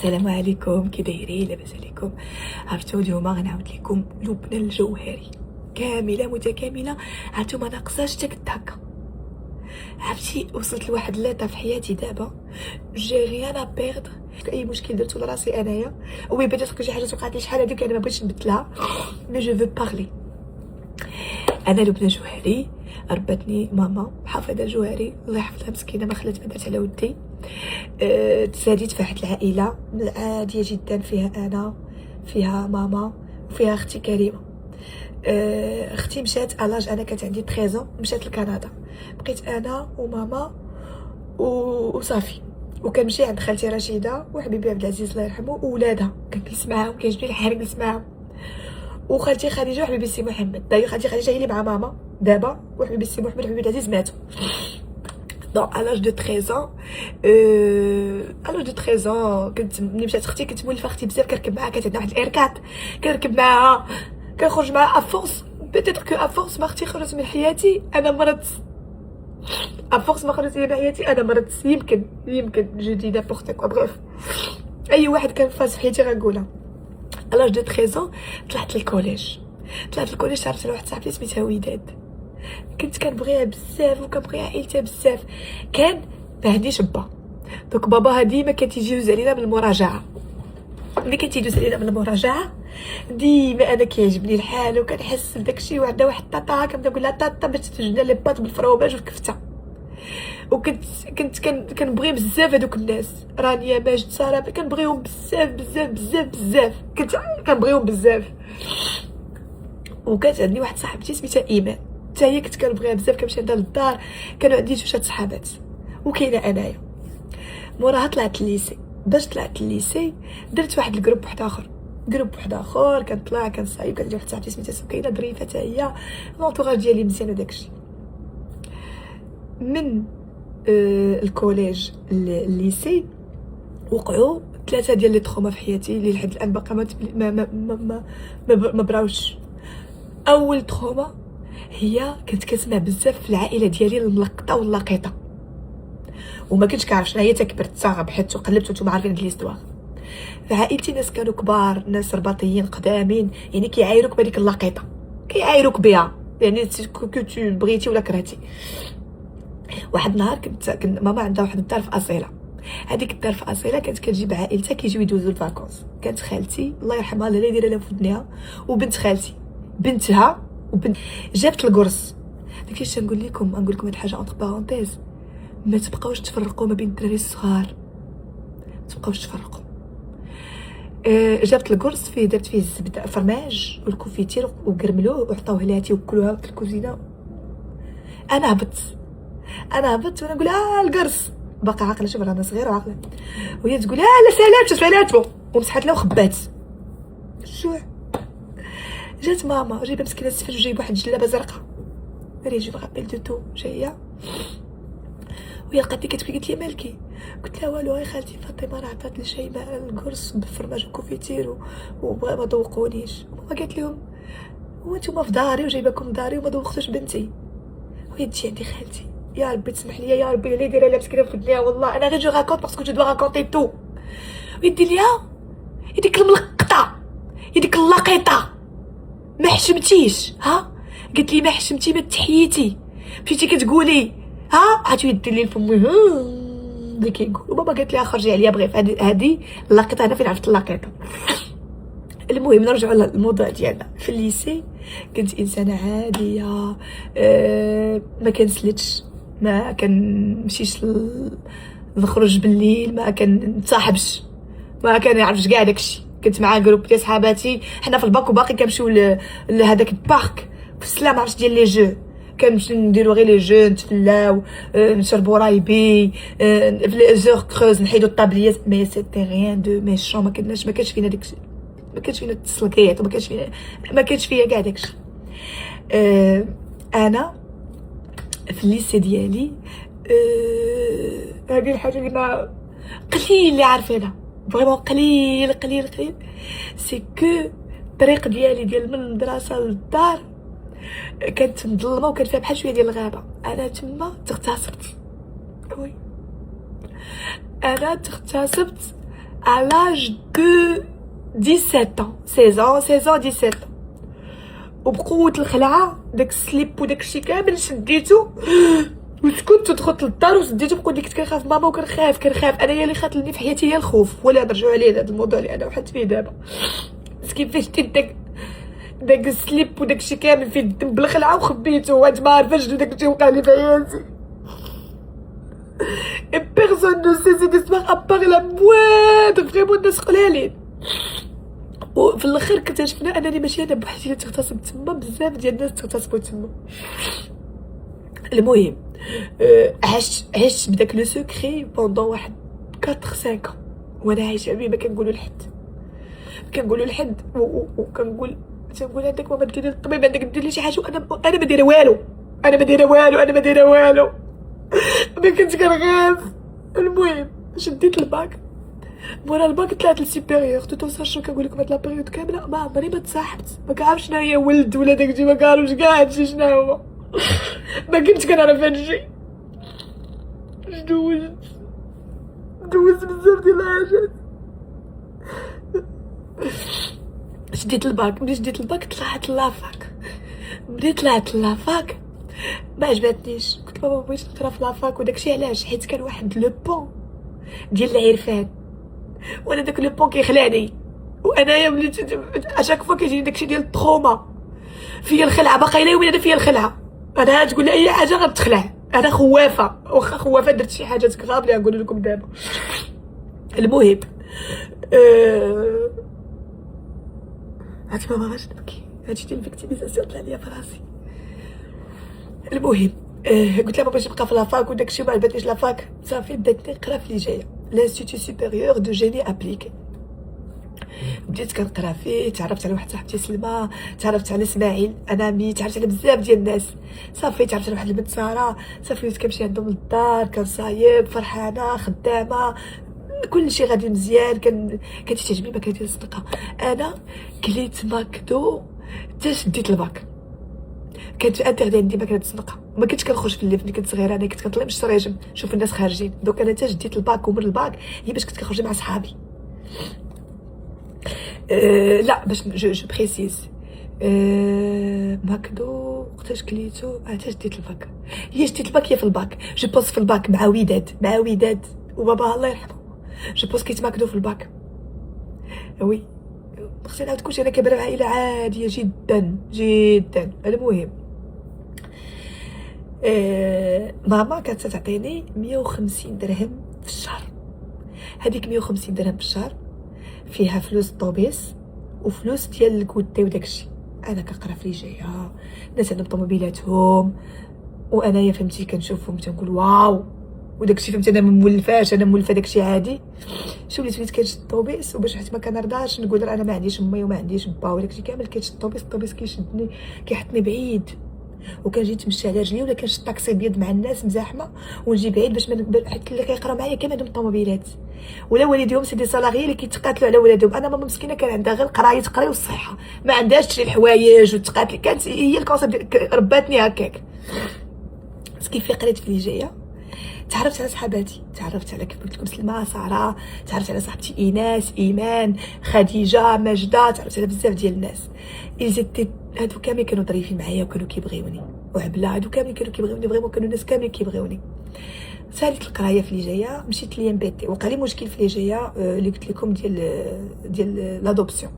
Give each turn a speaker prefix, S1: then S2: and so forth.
S1: السلام عليكم، كي دايرين؟ لاباس عليكم؟ عرفتوا اليوم غنعاود لكم لبنى الجوهري كامله متكامله. عرفتوا ما ناقصاش حتى كنت هكا. عرفتي وصلت لواحد ليطا في حياتي دابا جي ريان ا بيردر. اي مشكل درتو لراسي انايا وي بيتيتر شي حاجه وقعت لي شحال هذيك انا ما بغيتش نبدلها، مي جو فو بارلي. انا لبنى جوهري ربتني ماما حافظه جوهري الله يحفظها مسكينه، ما خلات ما دارت على ودي. تزاديت في واحد العائله عاديه جدا، فيها انا، فيها ماما، وفيها اختي كريمه. اختي مشات الاج انا كانت عندي 13 مشات لكندا، بقيت انا وماما وصافي. وكنمشي عند خالتي رشيده وحبيبي عبد العزيز الله يرحمه وولادها، كنجلس معاهم، كيعجبني الحال نجلس معاهم. وخالتي خديجه وحبيبي السي محمد، داير خالتي خديجه هي اللي مع ماما دابا، وحبيبي السي محمد وحبيبي عبد العزيز ماتوا. دونك à l'âge de 13 ans à l'âge de 13 ans كنت ملي مشات اختي كنت مولفه اختي بزاف، كنركب معاها، كانت عندنا واحد الاركات كنركب معاها، كنخرج معاها افورس. بيتيتر كو افورس ما اختي خرجت من حياتي انا مرضت، افورس ما خرجت من حياتي انا مرضت. يمكن جو دي نابورت كوا. بغيف اي واحد كان فاز في حياتي غنقولها. à l'âge de 13 ans طلعت للكوليج تعرفت على واحد صاحبتي سميتها وداد. كنت كنبغيها بزاف وكنبغي عائلتها بزاف. كان ما عنديش با، دونك باباها ديما كان تيجوز علينا من المراجعه. ملي كان تيدوز علينا من المراجعه ديما انا كيعجبني الحال وكنحس بداكشي. وعندها واحد طاطا كنبدا نقول لها طاطا باش تجبنا لي باط بالفروماج والكفته. وكنت كنبغي بزاف هذوك الناس، رانيا ماجد ساره، كنبغيهم بزاف كنت كنبغيهم بزاف. وكانت عندي واحد صاحبتي سميتها ايمان، حتى هي كنت كنبغيها بزاف، كنمشي عندها للدار، كانوا عندي جوج صحابات وكاينه انايا. موراها طلعت الليسي. باش طلعت الليسي درت واحد الجروب واحد اخر كنطلع كنصايب. كان عندي واحد صاحبتي سميتها سكينه ظريفه حتى هي، لونطوراج ديالي مزيان وداكشي. من الكوليج الليسي وقعوا 3 ديال لي تروما في حياتي اللي لحد الان باقا ما براوش. اول تروما هي كنت كنسمع بزاف في العائله ديالي الملقطه واللقيطه، وما كنتش كنعرف شنو هي. كبرت صاغه بحثت وقلبت وانتم عارفين هاد ليستوار. في عائلتي ناس كانوا كبار، ناس رباطيين قدامين، يعني كيعايروك بهذيك اللقيطه، كيعايروك بها، يعني كنتي بغيتي ولا كرهتي. واحد النهار كنت ماما عندها واحد الدار في اصيله. هذيك الدار في اصيله كانت كتجيب عائلتها كيجيو يدوزوا الفاكونس. كانت خالتي الله يرحمها الله يدير لها في ودنيها، وبنت خالتي بنتها وبنت جابت القرص. داكشي نقول لكم هاد الحاجه اونتر بارونتيز، ما تبقاوش تفرقوا ما بين الدراري الصغار، ما تبقاوش تفرقوا. جابت القرص فيه، درت فيه الزبده فرماج والكوفيتير وقرملوه وعطاوه لاتي وكلوها في الكوزينه. انا هبطت وانا نقول القرص باقا عاقله. شوف انا صغيره وعاقله، وهي تقول لا سالاتو ومسحت له وخبات الجوع. جات ماما جايبه مسكينه السفل وجايبه واحد الجلابه زرقاء، راه جو مغابيل دو تو جايه، وهي لقاتني كتبكي. قالت لي مالكي؟ قلت لها والو غير خالتي فاطمه راه عطات لي شيماء القرص بالفرماج وكوفيتير وبغا ما ذوقونيش. وماما قالت لهم هو نتوما في داري وجايباكم داري وما ذوقتوش بنتي. وهي تجي عندي خالتي، يا ربي تسمح لي، يا ربي اللي دايره لها مسكينه في ودنيا، والله انا غير جو راكونت باسكو جو دو راكونتي تو. ويدي ليها يديك الملقطه يديك اللقيطه ما حشمتيش ها؟ قلت لي ما حشمتي ما تحييتي، مشيتي كتقولي ها عاد يدير لي فمي اللي كيقول. وبابا قالت لي خرجي عليا بغيف. هذه اللقيطه انا فين عرفت اللقيطه. المهم نرجعوا للموضوع ديالنا. في الليسي كنت انسانه عاديه، ما كنسلتش، ما كنمشيش نخرج بالليل، ما كنتصاحبش، ما كنعرفش كاع داكشي. كنت مع جروب ديال صحاباتي حنا في الباك وباقي كنمشيو لهداك البارك في السلام عرفت ديال لي جو. كنمشيو نديرو غير لي جو، نتفلاو، نشربو رايبي، في لي زور كروز نحيدو الطابليات. مي سيتي ريان دو ميشون، ما كانش فينا داكشي، ما كانش فينا التسلقيات، وما كانش فيا كاع داكشي. انا في الليسي ديالي هذه الحاجه اللي ما قليل اللي عارفينها، فريمون قليل سي كو الطريق ديالي ديال من المدرسه للدار كانت مظلمه وكان فيها بحال شويه ديال الغابه. انا تما تغتصبت، وي انا تغتصبت à l'âge de 17 ans 16 ans 17 ans وبقوة الخلعة داك السليب وداك الشي كامل شديتو وسكت ودخلت للدار وشديتو بقول كنت كنخاف ماما وكنخاف انايا اللي خاتلني في حياتي هي الخوف ولا نرجعوا عليه هذا الموضوع اللي انا وحدت فيه دابا مسكين فاش شديت داك السليب وداك الشي كامل فيه الدم بالخلعة وخبيتو وانت ما عارفاش شنو داك الشي وقع لي في حياتي et personne ne sait cette histoire à part la moindre فريمون الناس قلالين وفي الاخر اكتشفنا انني ماشي انا بوحدي اللي تغتصب تما بزاف ديال الناس تغتصبوا تما المهم عشت بداك لو سكري بوندون واحد 4 5 وانا عايشه به ما كنقولوا لحد وكنقول تنقول عندك ماما ديري للطبيب عندك دير لي شي حاجه وانا ما دايره والو ما كنت كنخاف المهم شديت الباك مورا الباك طلعت للسيبيريور تو ساشو كنقول لكم هاد لابيريود كامله ما عمري ما تصاحبت ما كنعرفش شنو هي ولد ولا داكشي ما كنعرفش كاع هادشي شنو هو ما كنتش كنعرف هادشي دوزت بزاف ديال الحاجات شديت الباك ملي شديت الباك طلعت لافاك ملي طلعت لافاك ما عجبتنيش قلت بابا بغيت نقرا في لافاك وداكشي علاش حيت كان واحد لو بون ديال العرفان وانا داك لو بون كيخلعني وانايا ملي اشاك فوا كيجيني داكشي ديال التروما فيا الخلعه باقا الى يومين انا فيا الخلعه انا تقول لي اي حاجه غتخلع انا خوافه واخا خوافه درت شي حاجات كغاب اللي غنقول لكم دابا المهم عرفتي ماما غاش نبكي هادشي ديال الفيكتيميزاسيون طلع ليا في راسي المهم قلت لها باش نبقى في لافاك وداكشي ما عجبتنيش لافاك صافي بديت نقرا في اللي جايه لانستيتو سوبيريور دو جيني ابليكي بديت كنقرا فيه تعرفت على واحد صاحبتي سلمى تعرفت على اسماعيل انامي تعرفت على بزاف ديال الناس صافي تعرفت على واحد البنت ساره صافي وليت كنمشي عندهم للدار كنصايب فرحانه خدامه كلشي غادي مزيان كانت تعجبني ماكله ديال الصدقه انا كليت ماكدو حتى شديت الباك كانت انتردي عندي ماكله الصدقه ما كنتش كنخرج في الليل ملي كنت صغيره انا كنت كنطلع من الشرايجم نشوف الناس خارجين دوك انا حتى شديت الباك ومن الباك هي باش كنت كنخرج مع صحابي لا باش جو بريسيز ماكدو وقتاش كليتو حتى شديت الباك هي شديت الباك هي في الباك جو بوس في الباك مع وداد وبابا الله يرحمه جو بوس كيت ماكدو في الباك وي خصني نعاود كلشي انا كبيره عائله عاديه جدا المهم ماما كانت تعطيني 150 درهم في الشهر هذيك 150 درهم في الشهر فيها فلوس الطوبيس وفلوس ديال الكوتي وداكشي انا كنقرا في اللي جايه الناس عندهم طوموبيلاتهم وانايا فهمتي كنشوفهم تنقول واو وداكشي فهمتي انا مولفاش انا مولفه داكشي عادي شو وليت كنشد الطوبيس وباش حيت ما كنرضاش نقول انا ما عنديش امي وما عنديش با وداكشي كامل كنشد الطوبيس كيشدني كيحطني بعيد وكنجي نتمشى على رجلي ولا كنشد طاكسي بيض مع الناس مزاحمه ونجي بعيد باش حيت اللي كيقراو معايا كامل عندهم طوموبيلات ولا والديهم سي دي سالاريي اللي كيتقاتلوا على ولادهم انا ماما مسكينه كان عندها غير القرايه تقري والصحه ما عندهاش تشري الحوايج وتقاتل كانت هي الكونسيبت رباتني هكاك بس كيف قريت في اللي جايه تعرفت على صحاباتي تعرفت على كيف قلت لكم سلمى ساره تعرفت على صاحبتي ايناس ايمان خديجه ماجده تعرفت على بزاف ديال الناس هادو كاملين كانوا ظريفين معايا وكانوا كيبغيوني وعبله هادو كاملين كانوا كيبغيوني فريمون كانوا الناس كاملين كيبغيوني ساليت القرايه في اللي جايه مشيت لي ام بي تي وقع لي مشكل في اللي جايه اللي قلت لكم ديال لادوبسيون